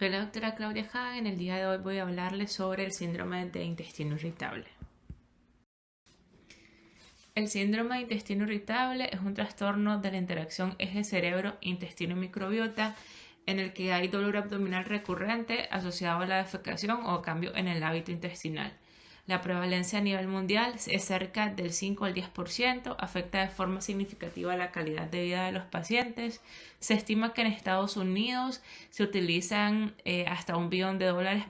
Soy la doctora Claudia Hagen. El día de hoy voy a hablarles sobre el síndrome de intestino irritable. El síndrome de intestino irritable es un trastorno de la interacción eje cerebro-intestino-microbiota en el que hay dolor abdominal recurrente asociado a la defecación o cambio en el hábito intestinal. La prevalencia a nivel mundial es cerca del 5 al 10%, afecta de forma significativa la calidad de vida de los pacientes. Se estima que en Estados Unidos se utilizan hasta $1 billón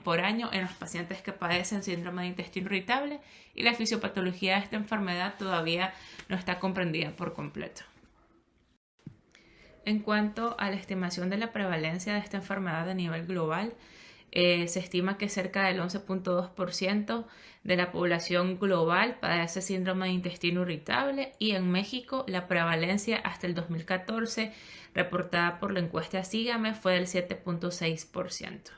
por año en los pacientes que padecen síndrome de intestino irritable y la fisiopatología de esta enfermedad todavía no está comprendida por completo. En cuanto a la estimación de la prevalencia de esta enfermedad a nivel global, se estima que cerca del 11.2% de la población global padece síndrome de intestino irritable y en México la prevalencia hasta el 2014 reportada por la encuesta Sígame fue del 7.6%.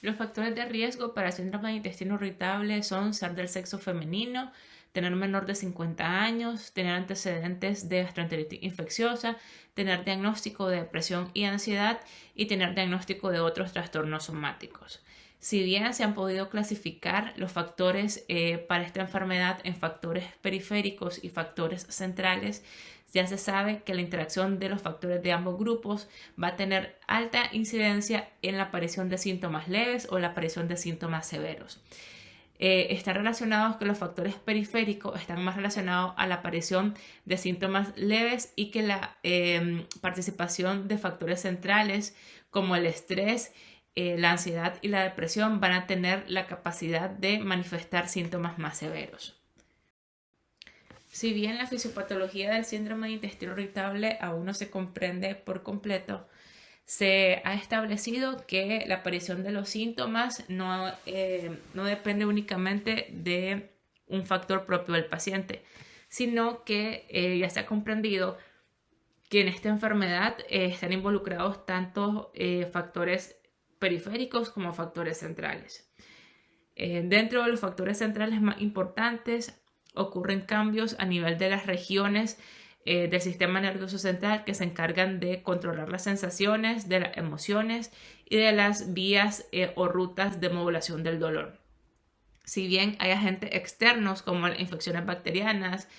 Los factores de riesgo para síndrome de intestino irritable son ser del sexo femenino, tener menor de 50 años, tener antecedentes de gastroenteritis infecciosa, tener diagnóstico de depresión y ansiedad y tener diagnóstico de otros trastornos somáticos. Si bien se han podido clasificar los factores para esta enfermedad en factores periféricos y factores centrales, ya se sabe que la interacción de los factores de ambos grupos va a tener alta incidencia en la aparición de síntomas leves o la aparición de síntomas severos. Están relacionados que los factores periféricos están más relacionados a la aparición de síntomas leves y que la participación de factores centrales como el estrés, la ansiedad y la depresión van a tener la capacidad de manifestar síntomas más severos. Si bien la fisiopatología del síndrome de intestino irritable aún no se comprende por completo, se ha establecido que la aparición de los síntomas no depende únicamente de un factor propio del paciente, sino que ya se ha comprendido que en esta enfermedad están involucrados tanto factores periféricos como factores centrales. Dentro de los factores centrales más importantes ocurren cambios a nivel de las regiones del sistema nervioso central que se encargan de controlar las sensaciones, de las emociones y de las vías o rutas de modulación del dolor. Si bien hay agentes externos como las infecciones bacterianas,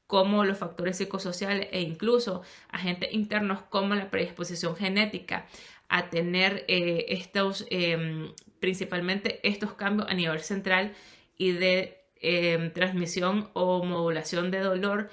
como los factores psicosociales e incluso agentes internos como la predisposición genética a tener principalmente estos cambios a nivel central y de transmisión o modulación de dolor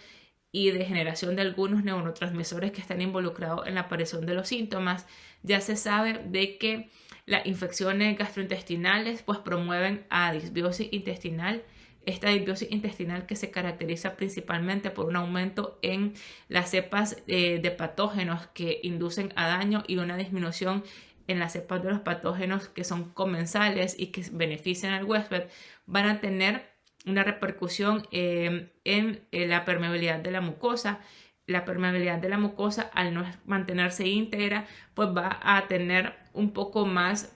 y de generación de algunos neurotransmisores que están involucrados en la aparición de los síntomas, ya se sabe de que las infecciones gastrointestinales pues promueven a disbiosis intestinal. Esta disbiosis intestinal que se caracteriza principalmente por un aumento en las cepas de patógenos que inducen a daño y una disminución en las cepas de los patógenos que son comensales y que benefician al huésped, van a tener una repercusión en la permeabilidad de la mucosa. La permeabilidad de la mucosa, al no mantenerse íntegra, pues va a tener un poco más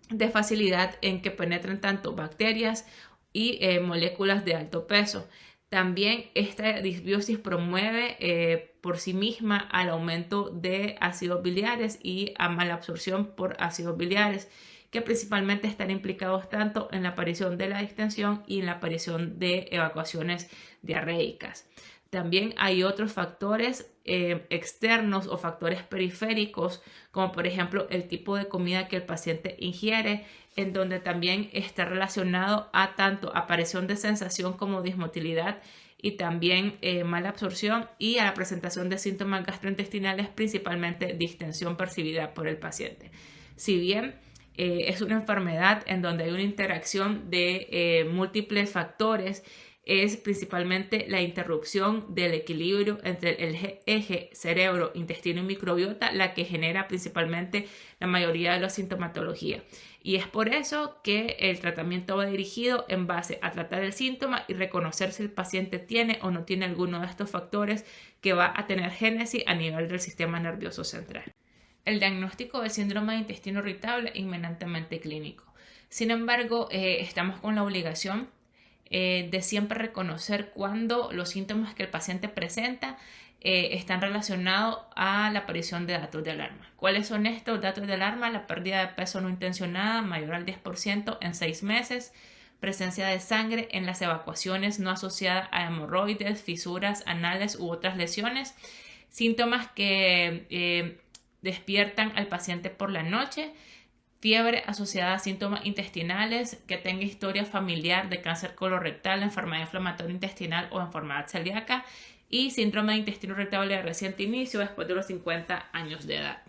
de facilidad en que penetren tanto bacterias y moléculas de alto peso. También esta disbiosis promueve por sí misma al aumento de ácidos biliares y a mala absorción por ácidos biliares, que principalmente están implicados tanto en la aparición de la distensión y en la aparición de evacuaciones diarreicas. También hay otros factores externos o factores periféricos, como por ejemplo el tipo de comida que el paciente ingiere, en donde también está relacionado a tanto aparición de sensación como dismotilidad y también mala absorción y a la presentación de síntomas gastrointestinales, principalmente distensión percibida por el paciente. Si bien es una enfermedad en donde hay una interacción de múltiples factores, es principalmente la interrupción del equilibrio entre el eje cerebro, intestino y microbiota la que genera principalmente la mayoría de la sintomatología. Y es por eso que el tratamiento va dirigido en base a tratar el síntoma y reconocer si el paciente tiene o no tiene alguno de estos factores que va a tener génesis a nivel del sistema nervioso central. El diagnóstico del síndrome de intestino irritable es inminentemente clínico. Sin embargo, estamos con la obligación de siempre reconocer cuando los síntomas que el paciente presenta están relacionados a la aparición de datos de alarma. ¿Cuáles son estos datos de alarma? La pérdida de peso no intencionada mayor al 10% en 6 meses, presencia de sangre en las evacuaciones no asociada a hemorroides, fisuras anales u otras lesiones, síntomas que despiertan al paciente por la noche, fiebre asociada a síntomas intestinales, que tenga historia familiar de cáncer colorectal, enfermedad inflamatoria intestinal o enfermedad celíaca, y síndrome de intestino irritable de reciente inicio después de los 50 años de edad.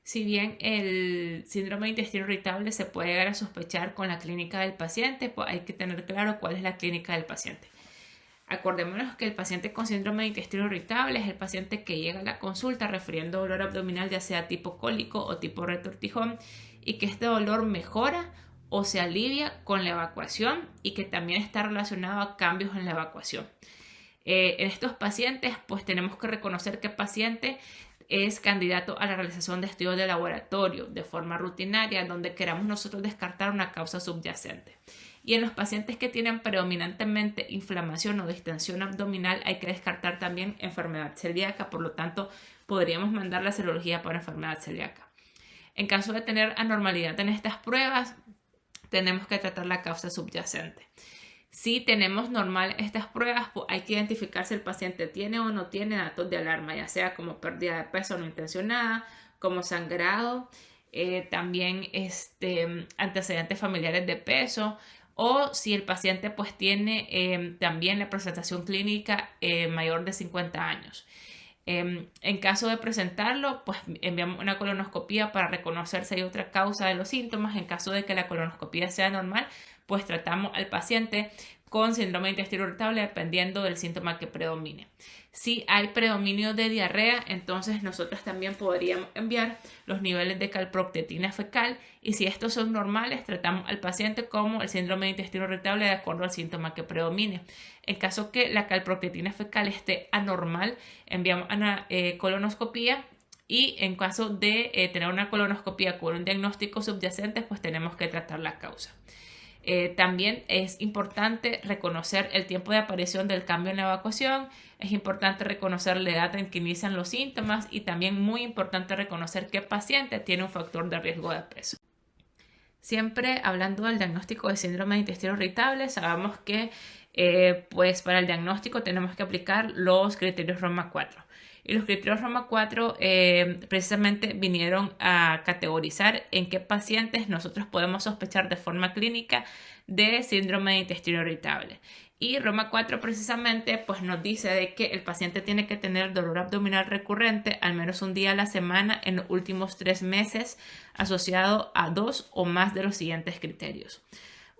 Si bien el síndrome de intestino irritable se puede llegar a sospechar con la clínica del paciente, pues hay que tener claro cuál es la clínica del paciente. Acordémonos que el paciente con síndrome de intestino irritable es el paciente que llega a la consulta refiriendo dolor abdominal ya sea tipo cólico o tipo retortijón y que este dolor mejora o se alivia con la evacuación y que también está relacionado a cambios en la evacuación. En estos pacientes, pues tenemos que reconocer que el paciente es candidato a la realización de estudios de laboratorio de forma rutinaria, donde queramos nosotros descartar una causa subyacente. Y en los pacientes que tienen predominantemente inflamación o distensión abdominal, hay que descartar también enfermedad celíaca, por lo tanto, podríamos mandar la serología para enfermedad celíaca. En caso de tener anormalidad en estas pruebas, tenemos que tratar la causa subyacente. Si tenemos normal estas pruebas, pues hay que identificar si el paciente tiene o no tiene datos de alarma, ya sea como pérdida de peso no intencionada, como sangrado, también antecedentes familiares de peso, o si el paciente pues tiene también la presentación clínica mayor de 50 años. En caso de presentarlo, pues enviamos una colonoscopia para reconocer si hay otra causa de los síntomas. En caso de que la colonoscopia sea normal, pues tratamos al paciente con síndrome de intestino irritable dependiendo del síntoma que predomine. Si hay predominio de diarrea, entonces nosotros también podríamos enviar los niveles de calprotectina fecal y si estos son normales, tratamos al paciente como el síndrome de intestino irritable de acuerdo al síntoma que predomine. En caso que la calprotectina fecal esté anormal, enviamos una colonoscopia. Y en caso de tener una colonoscopia con un diagnóstico subyacente, pues tenemos que tratar la causa. También es importante reconocer el tiempo de aparición del cambio en la evacuación, es importante reconocer la edad en que inician los síntomas y también muy importante reconocer qué paciente tiene un factor de riesgo de peso. Siempre hablando del diagnóstico de síndrome de intestino irritable, sabemos que pues para el diagnóstico tenemos que aplicar los criterios Roma 4. Y los criterios Roma 4 precisamente vinieron a categorizar en qué pacientes nosotros podemos sospechar de forma clínica de síndrome de intestino irritable. Y Roma 4 precisamente pues nos dice de que el paciente tiene que tener dolor abdominal recurrente al menos un día a la semana en los últimos 3 meses asociado a 2 o más de los siguientes criterios.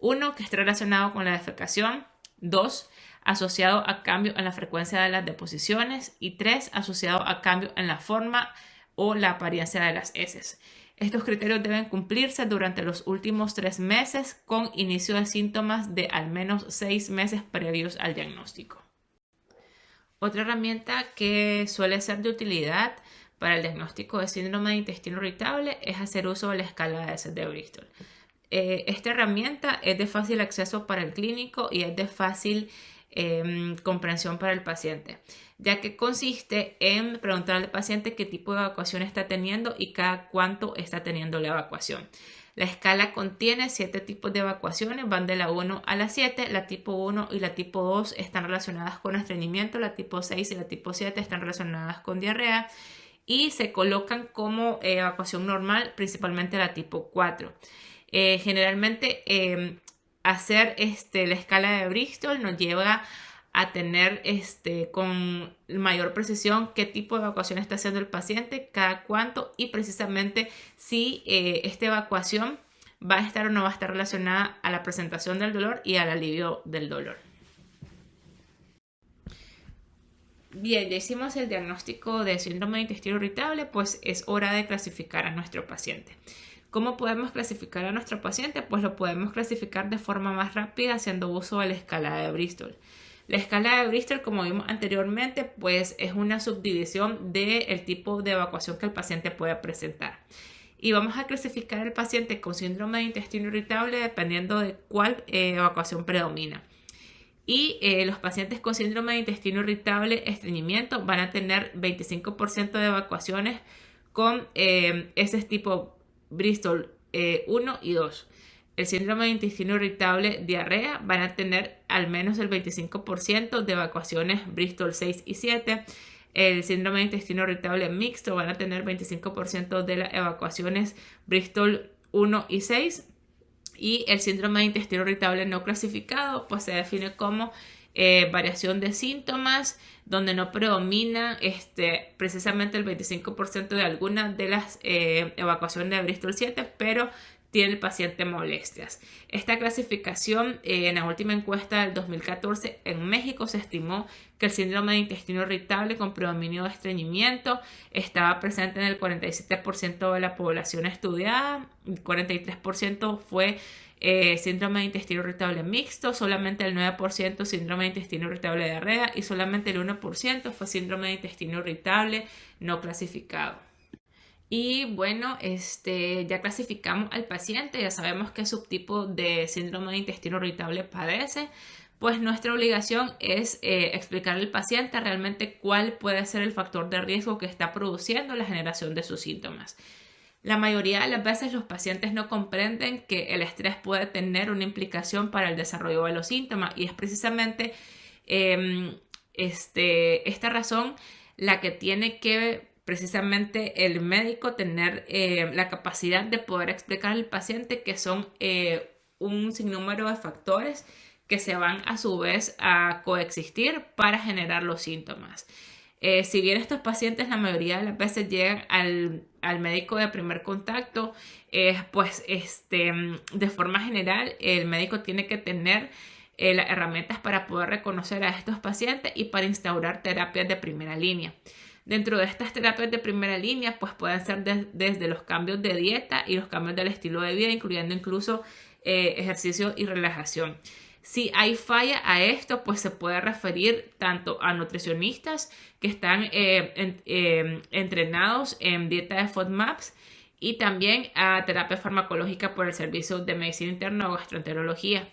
1, que esté relacionado con la defecación. 2, asociado a cambio en la frecuencia de las deposiciones y 3, asociado a cambio en la forma o la apariencia de las heces. Estos criterios deben cumplirse durante los últimos 3 meses con inicio de síntomas de al menos 6 meses previos al diagnóstico. Otra herramienta que suele ser de utilidad para el diagnóstico de síndrome de intestino irritable es hacer uso de la escala de heces de Bristol. Esta herramienta es de fácil acceso para el clínico y es de fácil comprensión para el paciente, ya que consiste en preguntar al paciente qué tipo de evacuación está teniendo y cada cuánto está teniendo la evacuación. La escala contiene 7 tipos de evacuaciones, van de la 1 a la 7, la tipo 1 y la tipo 2 están relacionadas con estreñimiento, la tipo 6 y la tipo 7 están relacionadas con diarrea y se colocan como evacuación normal, principalmente la tipo 4. Generalmente hacer la escala de Bristol nos lleva a tener con mayor precisión qué tipo de evacuación está haciendo el paciente, cada cuánto y precisamente si esta evacuación va a estar o no va a estar relacionada a la presentación del dolor y al alivio del dolor. Bien, ya hicimos el diagnóstico de síndrome de intestino irritable, pues es hora de clasificar a nuestro paciente. ¿Cómo podemos clasificar a nuestro paciente? Pues lo podemos clasificar de forma más rápida haciendo uso de la escala de Bristol. La escala de Bristol, como vimos anteriormente, pues es una subdivisión del tipo de evacuación que el paciente puede presentar. Y vamos a clasificar al paciente con síndrome de intestino irritable dependiendo de cuál evacuación predomina. Y los pacientes con síndrome de intestino irritable, estreñimiento, van a tener 25% de evacuaciones con ese tipo Bristol 1 y 2. El síndrome de intestino irritable, diarrea, van a tener al menos el 25% de evacuaciones Bristol 6 y 7. El síndrome de intestino irritable mixto van a tener 25% de las evacuaciones Bristol 1 y 6. Y el síndrome de intestino irritable no clasificado pues se define como variación de síntomas donde no predomina precisamente el 25% de algunas de las evacuaciones de Bristol 7, pero tiene el paciente molestias. Esta clasificación en la última encuesta del 2014 en México se estimó que el síndrome de intestino irritable con predominio de estreñimiento estaba presente en el 47% de la población estudiada, el 43% fue síndrome de intestino irritable mixto, solamente el 9% síndrome de intestino irritable diarrea y solamente el 1% fue síndrome de intestino irritable no clasificado. Y bueno, ya clasificamos al paciente, ya sabemos qué subtipo de síndrome de intestino irritable padece. Pues nuestra obligación es explicarle al paciente realmente cuál puede ser el factor de riesgo que está produciendo la generación de sus síntomas. La mayoría de las veces los pacientes no comprenden que el estrés puede tener una implicación para el desarrollo de los síntomas y es precisamente esta razón la que tiene que precisamente el médico tener la capacidad de poder explicar al paciente que son un sinnúmero de factores que se van a su vez a coexistir para generar los síntomas. Si bien estos pacientes la mayoría de las veces llegan al médico de primer contacto, pues de forma general el médico tiene que tener las herramientas para poder reconocer a estos pacientes y para instaurar terapias de primera línea. Dentro de estas terapias de primera línea, pues pueden ser desde los cambios de dieta y los cambios del estilo de vida, incluyendo incluso ejercicio y relajación. Si hay falla a esto, pues se puede referir tanto a nutricionistas que están entrenados en dieta de FODMAPs y también a terapia farmacológica por el Servicio de Medicina Interna o Gastroenterología.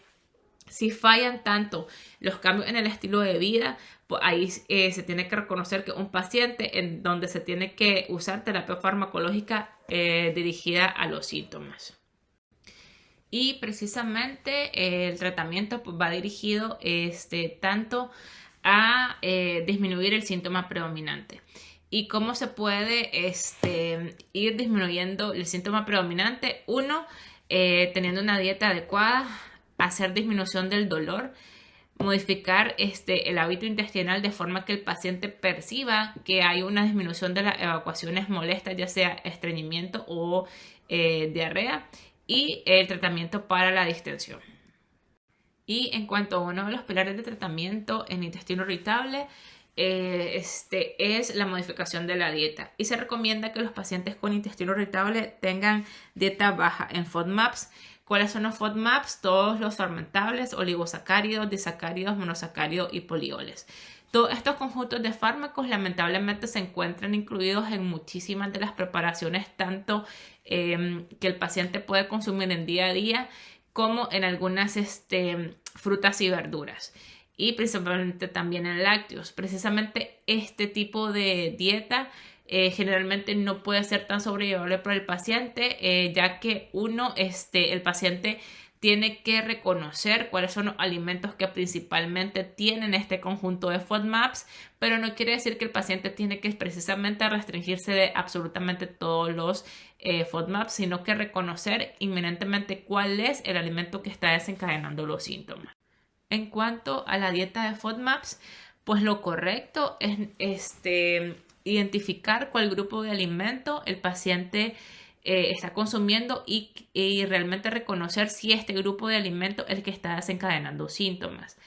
Si fallan tanto los cambios en el estilo de vida, pues ahí se tiene que reconocer que un paciente en donde se tiene que usar terapia farmacológica dirigida a los síntomas. Y precisamente el tratamiento pues, va dirigido tanto a disminuir el síntoma predominante. ¿Y cómo se puede ir disminuyendo el síntoma predominante? Uno, teniendo una dieta adecuada, hacer disminución del dolor, modificar el hábito intestinal de forma que el paciente perciba que hay una disminución de las evacuaciones molestas, ya sea estreñimiento o diarrea, y el tratamiento para la distensión. Y en cuanto a uno de los pilares de tratamiento en intestino irritable, es la modificación de la dieta. Y se recomienda que los pacientes con intestino irritable tengan dieta baja en FODMAPs. ¿Cuáles son los FODMAPs? Todos los fermentables, oligosacáridos, disacáridos, monosacáridos y polioles. Todos estos conjuntos de fármacos lamentablemente se encuentran incluidos en muchísimas de las preparaciones, tanto que el paciente puede consumir en día a día como en algunas frutas y verduras y principalmente también en lácteos. Precisamente este tipo de dieta generalmente no puede ser tan sobrellevable para el paciente, ya que el paciente tiene que reconocer cuáles son los alimentos que principalmente tienen este conjunto de FODMAPs, pero no quiere decir que el paciente tiene que precisamente restringirse de absolutamente todos los FODMAPs, sino que reconocer inminentemente cuál es el alimento que está desencadenando los síntomas. En cuanto a la dieta de FODMAPs, pues lo correcto es identificar cuál grupo de alimento el paciente está consumiendo y realmente reconocer si este grupo de alimentos es el que está desencadenando síntomas.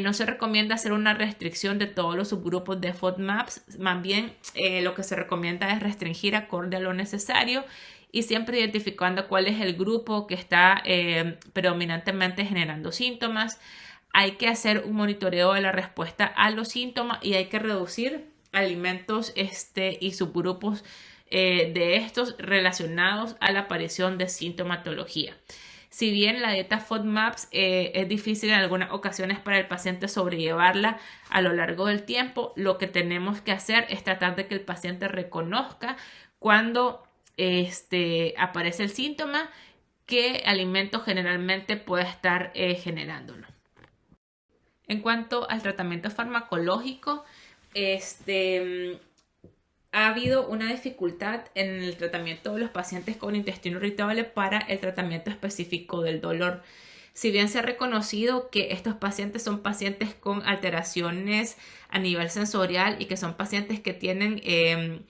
No se recomienda hacer una restricción de todos los subgrupos de FODMAPs, más bien lo que se recomienda es restringir acorde a lo necesario y siempre identificando cuál es el grupo que está predominantemente generando síntomas. Hay que hacer un monitoreo de la respuesta a los síntomas y hay que reducir alimentos y subgrupos de estos relacionados a la aparición de sintomatología. Si bien la dieta FODMAPs es difícil en algunas ocasiones para el paciente sobrellevarla a lo largo del tiempo, lo que tenemos que hacer es tratar de que el paciente reconozca cuando aparece el síntoma, qué alimento generalmente puede estar generándolo. En cuanto al tratamiento farmacológico, ha habido una dificultad en el tratamiento de los pacientes con intestino irritable para el tratamiento específico del dolor. Si bien se ha reconocido que estos pacientes son pacientes con alteraciones a nivel sensorial y que son pacientes que tienen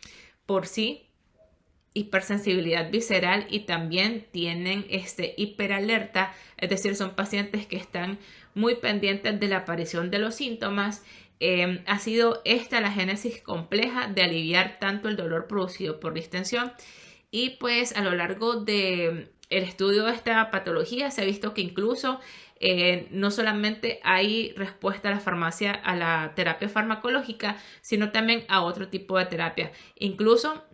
por sí hipersensibilidad visceral y también tienen hiperalerta, es decir, son pacientes que están muy pendientes de la aparición de los síntomas. Ha sido esta la génesis compleja de aliviar tanto el dolor producido por distensión, y pues a lo largo del estudio de esta patología se ha visto que incluso no solamente hay respuesta a la farmacia, a la terapia farmacológica, sino también a otro tipo de terapia, incluso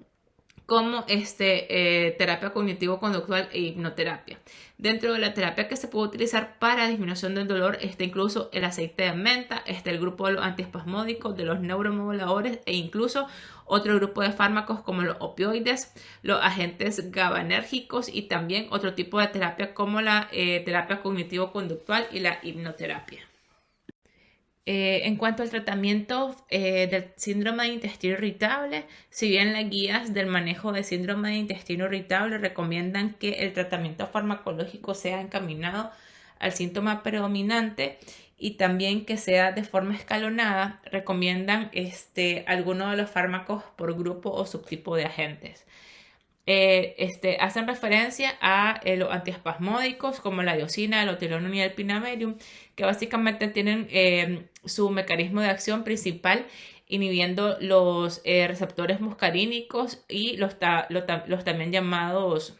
como terapia cognitivo-conductual e hipnoterapia. Dentro de la terapia que se puede utilizar para disminución del dolor está incluso el aceite de menta, está el grupo de los antiespasmódicos, de los neuromoduladores e incluso otro grupo de fármacos como los opioides, los agentes GABAergicos y también otro tipo de terapia como la terapia cognitivo-conductual y la hipnoterapia. En cuanto al tratamiento del síndrome de intestino irritable, si bien las guías del manejo de síndrome de intestino irritable recomiendan que el tratamiento farmacológico sea encaminado al síntoma predominante y también que sea de forma escalonada, recomiendan algunos de los fármacos por grupo o subtipo de agentes. Hacen referencia a los antiespasmódicos como la diosina, el otilonum y el pinaverium, que básicamente tienen su mecanismo de acción principal inhibiendo los receptores muscarínicos y los también llamados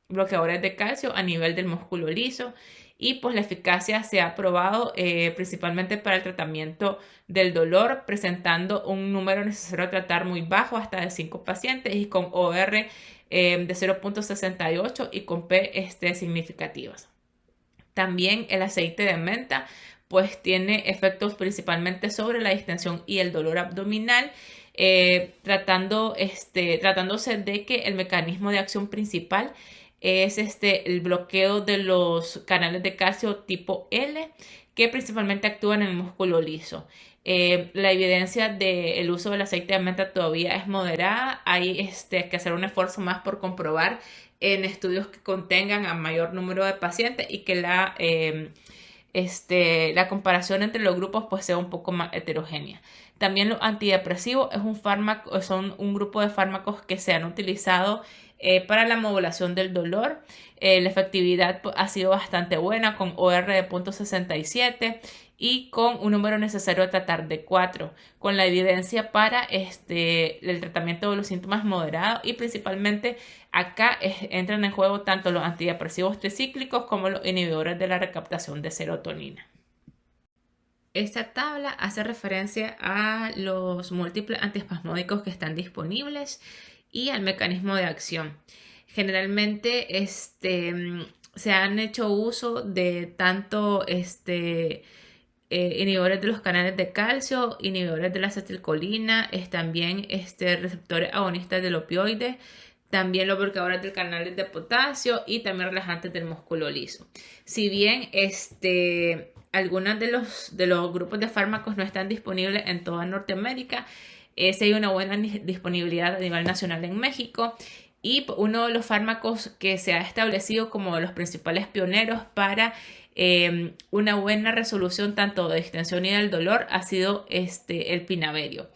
bloqueadores de calcio a nivel del músculo liso. Y pues la eficacia se ha probado principalmente para el tratamiento del dolor, presentando un número necesario a tratar muy bajo, hasta de 5 pacientes, y con OR de 0.68 y con P significativas. También el aceite de menta pues tiene efectos principalmente sobre la distensión y el dolor abdominal, tratándose de que el mecanismo de acción principal es el bloqueo de los canales de calcio tipo L, que principalmente actúan en el músculo liso. La evidencia del uso del aceite de menta todavía es moderada. Hay que hacer un esfuerzo más por comprobar en estudios que contengan a mayor número de pacientes y que la comparación entre los grupos pues sea un poco más heterogénea. También los antidepresivos son un grupo de fármacos que se han utilizado para la modulación del dolor. La efectividad ha sido bastante buena, con OR de 0.67 y con un número necesario a tratar de 4, con la evidencia para el tratamiento de los síntomas moderados, y principalmente acá entran en juego tanto los antidepresivos tricíclicos como los inhibidores de la recaptación de serotonina. Esta tabla hace referencia a los múltiples antiespasmódicos que están disponibles y al mecanismo de acción. Generalmente se han hecho uso de tanto inhibidores de los canales de calcio, inhibidores de la acetilcolina, también receptores agonistas del opioide, también los bloqueadores del canal de potasio y también relajantes del músculo liso. Si bien algunos de los grupos de fármacos no están disponibles en toda Norteamérica, sí hay una buena disponibilidad a nivel nacional en México, y uno de los fármacos que se ha establecido como de los principales pioneros para una buena resolución tanto de distensión y del dolor ha sido el pinaverio,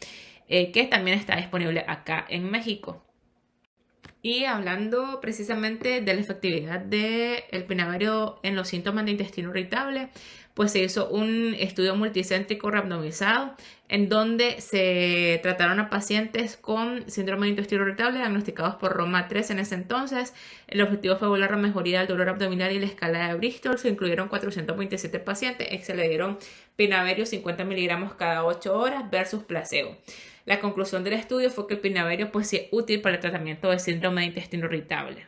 que también está disponible acá en México. Y hablando precisamente de la efectividad del pinaverio en los síntomas de intestino irritable, pues se hizo un estudio multicéntrico randomizado en donde se trataron a pacientes con síndrome de intestino irritable diagnosticados por Roma 3 en ese entonces. El objetivo fue evaluar la mejoría del dolor abdominal y la escala de Bristol. Se incluyeron 427 pacientes y se le dieron pinaverio 50 miligramos cada 8 horas versus placebo. La conclusión del estudio fue que el pinaverio pues sí es útil para el tratamiento del síndrome de intestino irritable.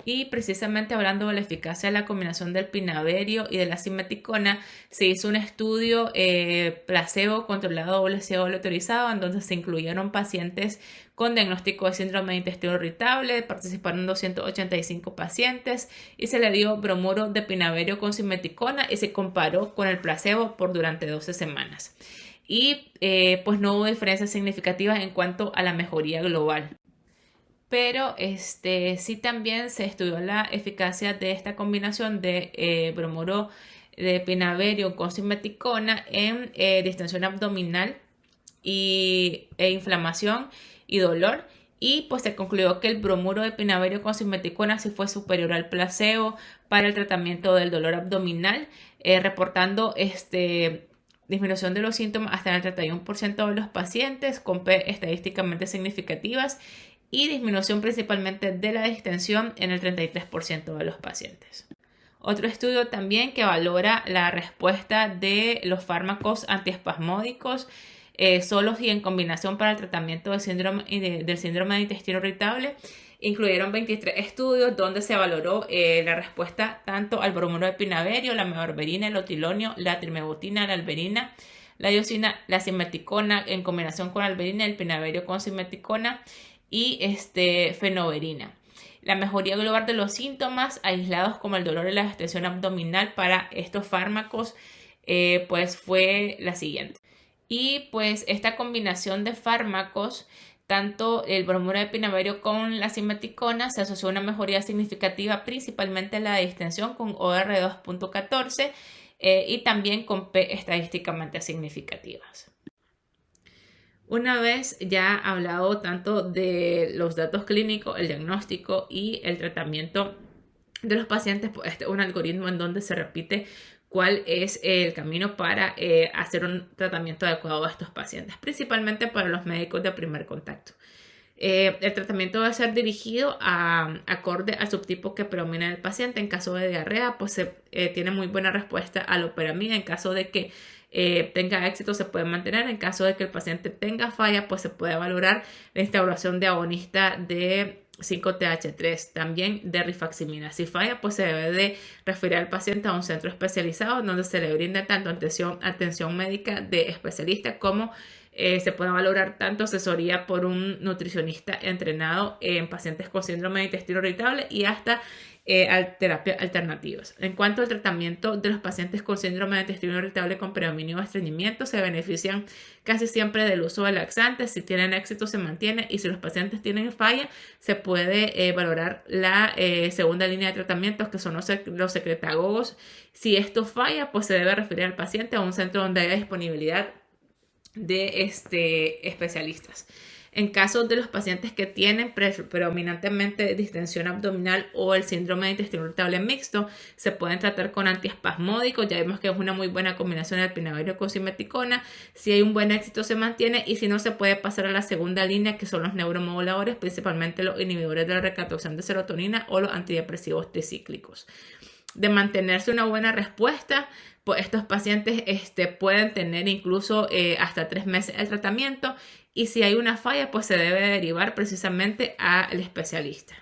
Y precisamente hablando de la eficacia de la combinación del pinaverio y de la simeticona, se hizo un estudio placebo controlado doble ciego autorizado, en donde se incluyeron pacientes con diagnóstico de síndrome de intestino irritable. Participaron 285 pacientes y se le dio bromuro de pinaverio con simeticona y se comparó con el placebo durante 12 semanas. Y pues no hubo diferencias significativas en cuanto a la mejoría global. Pero sí también se estudió la eficacia de esta combinación de bromuro de pinaverio con simeticona en distensión abdominal e inflamación y dolor. Y pues se concluyó que el bromuro de pinaverio con simeticona sí fue superior al placebo para el tratamiento del dolor abdominal, reportando disminución de los síntomas hasta en el 31% de los pacientes con P estadísticamente significativas y disminución principalmente de la distensión en el 33% de los pacientes. Otro estudio también que valora la respuesta de los fármacos antiespasmódicos solos y en combinación para el tratamiento del síndrome de intestino irritable. Incluyeron 23 estudios donde se valoró la respuesta tanto al bromuro de pinaverio, la mebarberina, el otilonio, la trimebutina, la alberina, la diosina, la simeticona en combinación con alberina, el pinaverio con simeticona y fenobarina. La mejoría global de los síntomas aislados como el dolor y la distensión abdominal para estos fármacos pues fue la siguiente. Y pues esta combinación de fármacos, tanto el bromuro de pinaverio con la simeticona, se asoció a una mejoría significativa principalmente en la distensión con OR 2.14 y también con P estadísticamente significativas. Una vez ya hablado tanto de los datos clínicos, el diagnóstico y el tratamiento de los pacientes, pues este es un algoritmo en donde se repite cuál es el camino para hacer un tratamiento adecuado a estos pacientes, principalmente para los médicos de primer contacto. El tratamiento va a ser dirigido acorde al subtipo que predomina en el paciente. En caso de diarrea, pues se tiene muy buena respuesta a la loperamida. En caso de que tenga éxito, se puede mantener. En caso de que el paciente tenga falla, pues se puede valorar la instauración de agonista de 5-TH3, también de rifaximina. Si falla, pues se debe de referir al paciente a un centro especializado donde se le brinde tanto atención médica de especialista como se puede valorar tanto asesoría por un nutricionista entrenado en pacientes con síndrome de intestino irritable y hasta terapias alternativas. En cuanto al tratamiento de los pacientes con síndrome de intestino irritable con predominio de estreñimiento, se benefician casi siempre del uso de laxantes. Si tienen éxito, se mantiene, y si los pacientes tienen falla, se puede valorar la segunda línea de tratamientos, que son los secretagogos. Si esto falla, pues se debe referir al paciente a un centro donde haya disponibilidad de especialistas. En caso de los pacientes que tienen predominantemente distensión abdominal o el síndrome de intestino irritable mixto, se pueden tratar con antiespasmódicos. Ya vimos que es una muy buena combinación del pinaverio con simeticona. Si hay un buen éxito, se mantiene, y si no, se puede pasar a la segunda línea, que son los neuromoduladores, principalmente los inhibidores de la recaptación de serotonina o los antidepresivos tricíclicos. De mantenerse una buena respuesta, pues estos pacientes pueden tener incluso hasta 3 meses el tratamiento, y si hay una falla, pues se debe derivar precisamente al especialista.